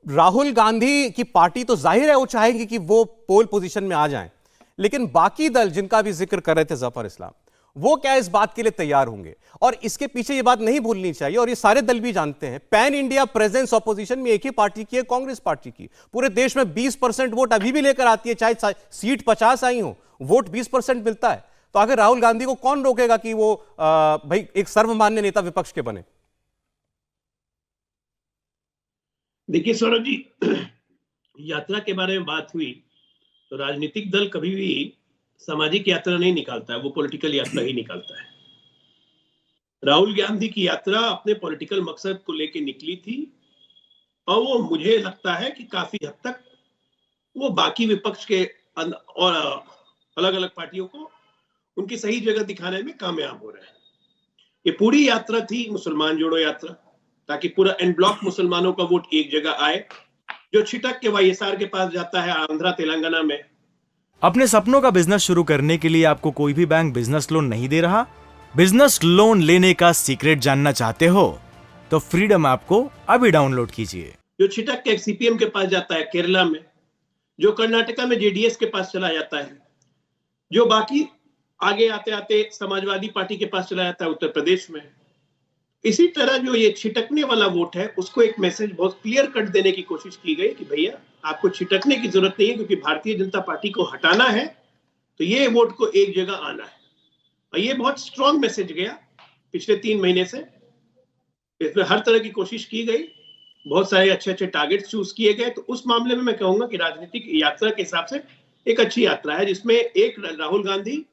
राहुल गांधी की पार्टी तो जाहिर है वो चाहेगी कि वो पोल पोजीशन में आ जाएं, लेकिन बाकी दल जिनका भी जिक्र कर रहे थे जफर इस्लाम, वो क्या इस बात के लिए तैयार होंगे? और इसके पीछे ये बात नहीं भूलनी चाहिए, और ये सारे दल भी जानते हैं, पैन इंडिया प्रेजेंस ऑपोजिशन में एक ही पार्टी की है, कांग्रेस पार्टी की। पूरे देश में 20% वोट अभी भी लेकर आती है, चाहे सीट 50 आई हो, वोट 20% मिलता है। तो अगर राहुल गांधी को कौन रोकेगा कि वो भाई एक सर्वमान्य नेता विपक्ष के बने? देखिए सौरभ जी, यात्रा के बारे में बात हुई तो राजनीतिक दल कभी भी सामाजिक यात्रा नहीं निकालता है, वो पॉलिटिकल यात्रा ही निकालता है। राहुल गांधी की यात्रा अपने पॉलिटिकल मकसद को लेकर निकली थी, और वो मुझे लगता है कि काफी हद तक वो बाकी विपक्ष के और अलग अलग पार्टियों को उनकी सही जगह दिखाने में कामयाब हो रहे हैं। ये पूरी यात्रा थी मुसलमान जोड़ो यात्रा, ताकि पूरा एन ब्लॉक मुसलमानों का वोट एक जगह आए, जो छिटक के वाईएसआर के पास जाता है आंध्रा तेलंगाना में। अपने सपनों का बिजनेस शुरू करने के लिए आपको कोई भी बैंक बिजनेस लोन नहीं दे रहा? बिजनेस लोन लेने का सीक्रेट जानना चाहते हो तो फ्रीडम ऐप को अभी डाउनलोड कीजिए। जो छिटक के सीपीएम के पास जाता है केरला में, जो कर्नाटका में जेडीएस के पास चला जाता है, जो बाकी आगे आते आते समाजवादी पार्टी के पास चला जाता है उत्तर प्रदेश में। इसी तरह जो ये छिटकने वाला वोट है, उसको एक मैसेज बहुत क्लियर कट देने की कोशिश की गई कि भैया आपको छिटकने की जरूरत नहीं है, क्योंकि भारतीय जनता पार्टी को हटाना है तो ये वोट को एक जगह आना है। और ये बहुत स्ट्रॉन्ग मैसेज गया पिछले 3 महीने से। इसमें हर तरह की कोशिश की गई, बहुत सारे अच्छे अच्छे टारगेट चूज किए गए। तो उस मामले में मैं कहूंगा कि राजनीतिक यात्रा के हिसाब से एक अच्छी यात्रा है, जिसमें एक राहुल गांधी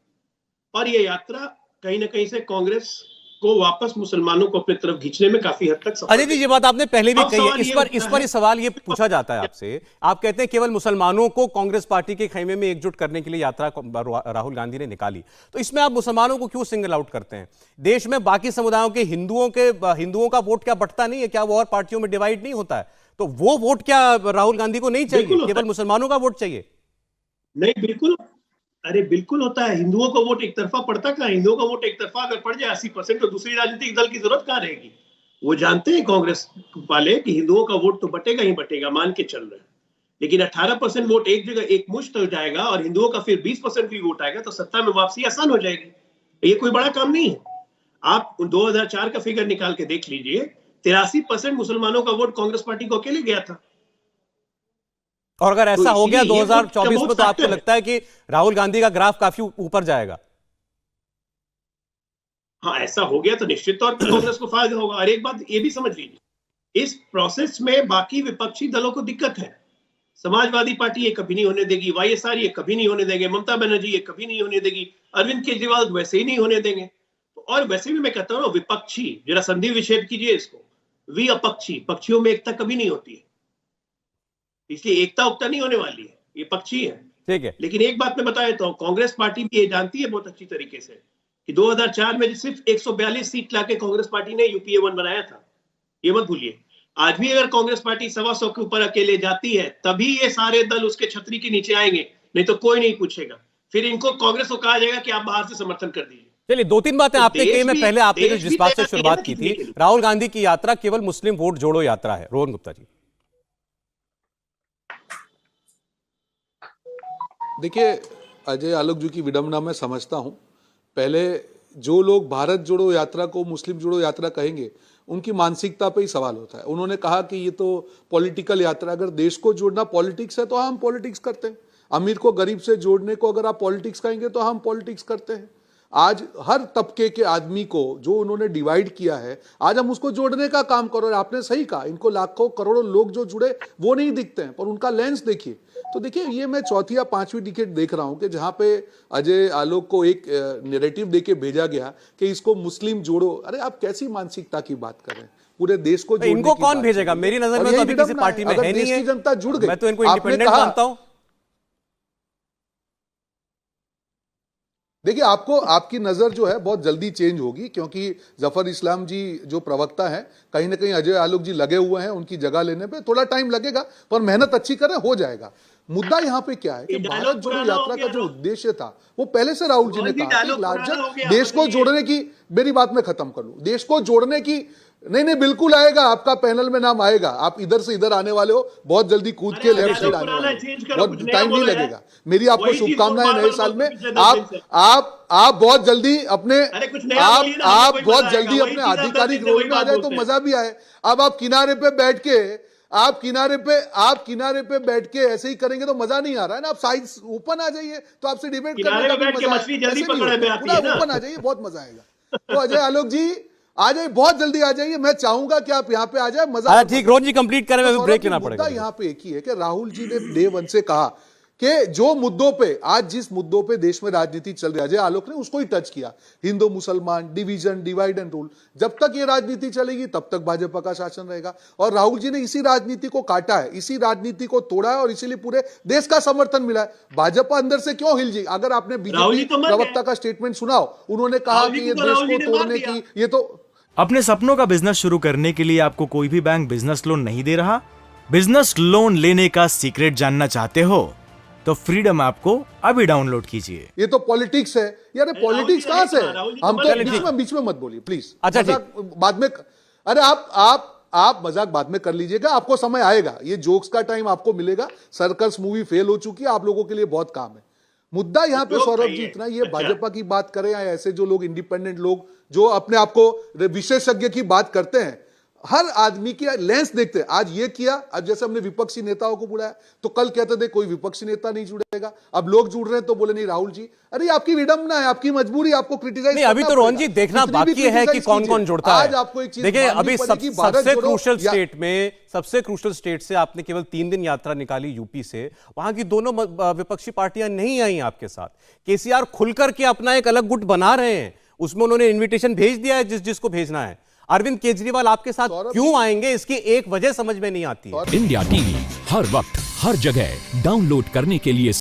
और ये यात्रा कहीं ना कहीं से कांग्रेस को वापस मुसलमानों को अपनी तरफ खींचने में काफी हद तक अजय जी, ये बात आपने पहले भी कही है। इस पर सवाल ये पूछा जाता है आपसे। आप कहते हैं केवल मुसलमानों को कांग्रेस पार्टी के खेमे में एकजुट करने के लिए यात्रा राहुल गांधी ने निकाली, तो इसमें आप मुसलमानों को क्यों सिंगल आउट करते हैं? देश में बाकी समुदायों के हिंदुओं का वोट क्या बढ़ता नहीं है क्या? वो और पार्टियों में डिवाइड नहीं होता है? तो वो वोट क्या राहुल गांधी को नहीं चाहिए, केवल मुसलमानों का वोट चाहिए? नहीं, बिल्कुल, अरे बिल्कुल होता है। हिंदुओं का वोट एक तरफा पड़ता कहाँ? हिंदुओं का वोट एक तरफा अगर पड़ जाए 80%, तो दूसरी राजनीतिक दल की जरूरत कहाँ रहेगी? वो जानते हैं कांग्रेस वाले कि हिंदुओं का वोट तो बटेगा ही बटेगा, मान के चल रहे हैं। लेकिन 18% वोट एक जगह एक मुश्त हो जाएगा और हिंदुओं का फिर 20% भी वोट आएगा, तो सत्ता में वापसी आसान हो जाएगी। ये कोई बड़ा काम नहीं है। आप 2004 का फिगर निकाल के देख लीजिए, 83% मुसलमानों का वोट कांग्रेस पार्टी को अकेले गया था। और अगर ऐसा हो गया 2024 में, तो आपको लगता है कि राहुल गांधी का ग्राफ काफी ऊपर जाएगा? हाँ, ऐसा हो गया तो निश्चित तौर पर कांग्रेस को फायदा होगा। और एक बात ये भी समझ लीजिए, इस प्रोसेस में बाकी विपक्षी दलों को दिक्कत है। समाजवादी पार्टी ये कभी नहीं होने देगी, वाईएसआर ये कभी नहीं होने देंगे, ममता बनर्जी ये कभी नहीं होने देगी, अरविंद केजरीवाल वैसे ही नहीं होने देंगे। और वैसे भी मैं कहता हूँ विपक्षी, जरा संधि विच्छेद कीजिए इसको, विपक्षी, पक्षियों में एकता कभी नहीं होती है, इसलिए एकता उक्ता नहीं होने वाली है, ये पक्षी है। ठीक है, लेकिन एक बात मैं बता देता हूं, कांग्रेस पार्टी भी ये जानती है बहुत अच्छी तरीके से कि 2004 में सिर्फ 142 सीट लाके कांग्रेस पार्टी ने यूपीए 1 बनाया था, ये मत भूलिए। आज भी अगर कांग्रेस पार्टी 125 के ऊपर अकेले जाती है, तभी ये सारे दल उसके छतरी के नीचे आएंगे, नहीं तो कोई नहीं पूछेगा। फिर इनको कांग्रेस को कहा जाएगा कि आप बाहर से समर्थन कर दीजिए। चलिए, 2-3 बातें आपने कही। मैं पहले आपने जिस बात से शुरुआत की थी, राहुल गांधी की यात्रा केवल मुस्लिम वोट जोड़ो यात्रा है। रोहन गुप्ता जी, देखिए, अजय आलोक जी की विडंबना मैं समझता हूं। पहले जो लोग भारत जोड़ो यात्रा को मुस्लिम जोड़ो यात्रा कहेंगे, उनकी मानसिकता पे ही सवाल होता है। उन्होंने कहा कि ये तो पॉलिटिकल यात्रा, अगर देश को जोड़ना पॉलिटिक्स है तो हम पॉलिटिक्स करते हैं। अमीर को गरीब से जोड़ने को अगर आप पॉलिटिक्स कहेंगे तो हम पॉलिटिक्स करते हैं। आज हर तबके के आदमी को जो उन्होंने डिवाइड किया है, आज हम उसको जोड़ने का काम करो। और आपने सही कहा, इनको लाखों करोड़ों लोग जो जुड़े वो नहीं दिखते हैं, पर उनका लेंस देखिए। तो देखिए, ये मैं चौथी या पांचवी डिकेट देख रहा हूं कि जहां पे अजय आलोक को एक नैरेटिव देके भेजा गया कि इसको मुस्लिम जोड़ो। अरे आप कैसी मानसिकता की बात कर रहे हैं? पूरे देश को जोड़ने इनको कौन भेजेगा? मेरी नजर में तो अभी किसी पार्टी में है नहीं है। जनता जुड़ गई, मैं तो इनको इंडिपेंडेंट मानता हूं। देखिए, आपको आपकी नजर जो है बहुत जल्दी चेंज होगी, क्योंकि जफर इस्लाम जी जो प्रवक्ता हैं, कहीं ना कहीं अजय आलोक जी लगे हुए हैं उनकी जगह लेने पे। थोड़ा टाइम लगेगा, पर मेहनत अच्छी करें, हो जाएगा। मुद्दा यहाँ पे क्या है कि भारत जोड़ो यात्रा का जो उद्देश्य था, वो पहले से राहुल जी ने कहा कि लार्जर देश को जोड़ने की, मेरी बात में खत्म कर लूं, देश को जोड़ने की नहीं बिल्कुल आएगा, आपका पैनल में नाम आएगा। आप इधर से इधर आने वाले हो, बहुत जल्दी कूद के लेफ्ट साइड आने वाले हो, बहुत टाइम नहीं लगेगा। मेरी आपको शुभकामनाएं नए साल में। आप बहुत जल्दी अपने आप बहुत जल्दी अपने आधिकारिक रोल में आ जाए तो मजा भी आए। अब आप किनारे पे बैठ के ऐसे ही करेंगे तो मजा नहीं आ रहा है ना। आप साइड ओपन आ जाइए तो आपसे डिबेट करने का भी मजा है। ओपन आ जाइए, बहुत मजा आएगा। तो अजय आलोक जी आ जाइए, बहुत जल्दी आ जाइए। मैं चाहूंगा कि आप यहाँ पे आ जाए, मजा। ठीक, रोहन जी कंप्लीट करें, मैं ब्रेक लेना पड़ेगा। यहाँ पे एक ही है कि राहुल जी ने डे वन से कहा कि जो मुद्दों पे आज जिस मुद्दों पे देश में राजनीति चल रही है, अजय आलोक ने उसको ही टच किया। हिंदू मुसलमान डिवीजन, डिवाइड एंड रूल। जब तक ये राजनीति चलेगी तब तक भाजपा का शासन रहेगा। और राहुल जी ने इसी राजनीति को काटा है, इसी राजनीति को तोड़ा है और इसीलिए पूरे देश का समर्थन मिला है। भाजपा अंदर से क्यों हिल जाएगी? अगर आपने बीजेपी प्रवक्ता का स्टेटमेंट सुनाओ, उन्होंने कहा कि ये देश को तोड़ने की, ये तो अपने सपनों का बिजनेस शुरू करने के लिए आपको कोई भी बैंक बिजनेस लोन नहीं दे रहा? बिजनेस लोन लेने का सीक्रेट जानना चाहते हो तो फ्रीडम ऐप को अभी डाउनलोड कीजिए। ये तो पॉलिटिक्स है यार। पॉलिटिक्स कहां से? हम तो बीच में मत बोलिए प्लीज। अच्छा, बाद में, अरे आप मजाक बाद में कर लीजिएगा, आपको समय आएगा। ये जोक्स का टाइम आपको मिलेगा। सर्कस मूवी फेल हो चुकी है, आप लोगों के लिए बहुत काम है। मुद्दा यहाँ पे सौरभ जी इतना, ये भाजपा की बात करें या ऐसे जो लोग इंडिपेंडेंट लोग जो अपने आप को विशेषज्ञ की बात करते हैं, हर आदमी की लेंस देखते हैं। आज ये किया, आज जैसे हमने विपक्षी नेताओं को बुलाया तो कल कहते थे कोई विपक्षी नेता नहीं जुड़ेगा। अब लोग जुड़ रहे हैं तो बोले नहीं राहुल जी। अरे आपकी विडंबना है, आपकी मजबूरी, आपको क्रिटिसाइज नहीं। अभी तो रोहन जी देखना बाकी है कि कौन कौन जुड़ता है। आज आपको एक चीज देखिए, अभी सबसे क्रूशल स्टेट से आपने केवल 3 दिन यात्रा निकाली यूपी से, वहां की दोनों विपक्षी पार्टियां नहीं आई आपके साथ। केसीआर खुलकर के अपना एक अलग गुट बना रहे हैं, उसमें उन्होंने इन्विटेशन भेज दिया है जिसको भेजना है। अरविंद केजरीवाल आपके साथ क्यों आएंगे, इसकी एक वजह समझ में नहीं आती है। इंडिया टीवी हर वक्त हर जगह डाउनलोड करने के लिए